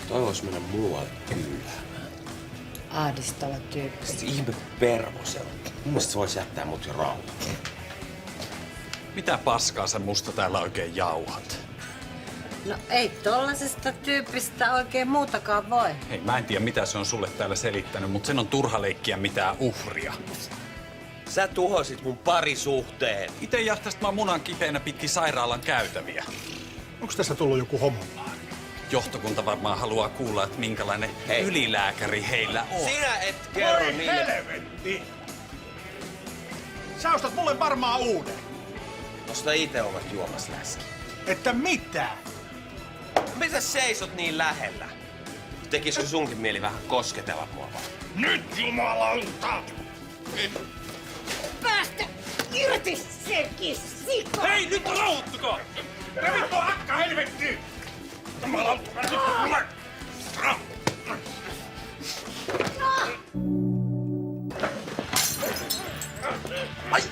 Toi vois mennä muualle kyyläämään. Ahdistava tyyppi. Sitten ihme pervo se on. Mun mielestä se vois jättää mut jo rauhaan. Mitä paskaa sä musta täällä oikein jauhat? No ei tollasesta tyypistä oikein muutakaan voi. Hei, mä en tiedä mitä se on sulle täällä selittänyt, mutta sen on turha leikkiä mitään uhria. Sä tuhosit mun parisuhteen. Ite jahtasit mä munan kipeänä pitkin sairaalan käytäviä. Onks tässä tullut joku homovaari? Johtokunta varmaan haluaa kuulla, että minkälainen ylilääkäri heillä on. Sinä et kerro niille. Helvetti! Sä ostat mulle varmaan uuden. Osta ite omat juomas läski. Että mitä? Mitä seisot niin lähellä? Tekisikö sunkin mieli vähän kosketella mua vaan? Nyt jumalauta! Päästä irti sekin sika! Hei, nyt rauhoittukaa! Revittu hakka, helvetti! Jumalauta, pääsit mulle! Ai!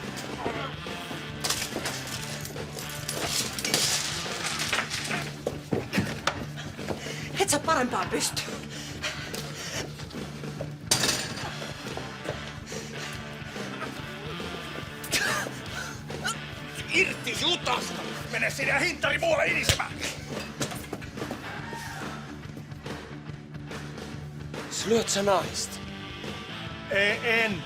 Et sä parempaa pysty. Irti jutasta! Mene sinä hintari muualle inisemään! Lyöt sä naista? En.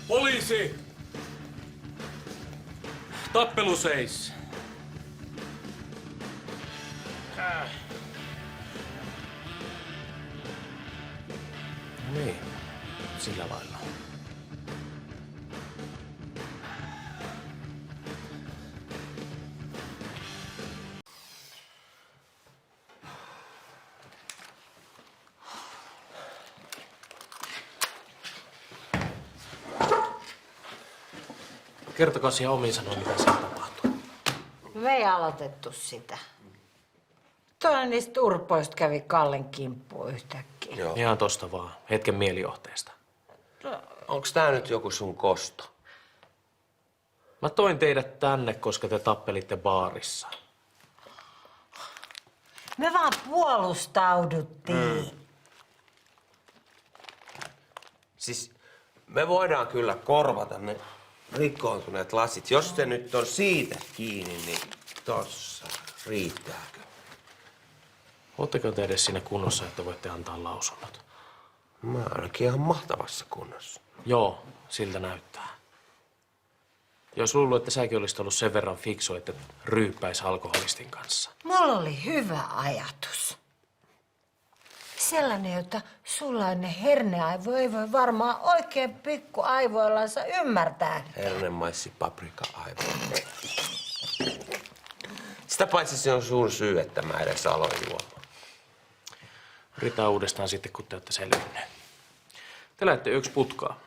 Poliisi! Tappelu seis. Niin, sillä lailla. Kertokaa siihen omiin sanoin, mitä siellä tapahtuu. Me ei aloitettu sitä. Toinen niistä urpoista kävi Kallen kimppuun yhtäkkiä. Joo. Ihan tosta vaan, hetken mielijohteesta. Onks tää nyt joku sun kosto? Mä toin teidät tänne, koska te tappelitte baarissa. Me vaan puolustauduttiin. Siis me voidaan kyllä korvata ne rikkoontuneet lasit. Jos se nyt on siitä kiinni, niin tossa riittääkö? Ootteko te edes siinä kunnossa, että voitte antaa lausunnot? Mä oon ainakin ihan mahtavassa kunnossa. Joo, siltä näyttää. Jos luullut, että säkin olisit ollut sen verran fiksu, että ryyppäis alkoholistin kanssa. Mulla oli hyvä ajatus. Sellainen, jota sullainen herneaivo ei voi varmaan oikein pikkuaivoillansa ymmärtää. Hernemaissi paprika-aivo. Sitä paitsi se on sun syy, että mä edes aloin juomaan. Yritetään uudestaan sitten, kun te olette selvinneet. Te lähdette yksi putkaa.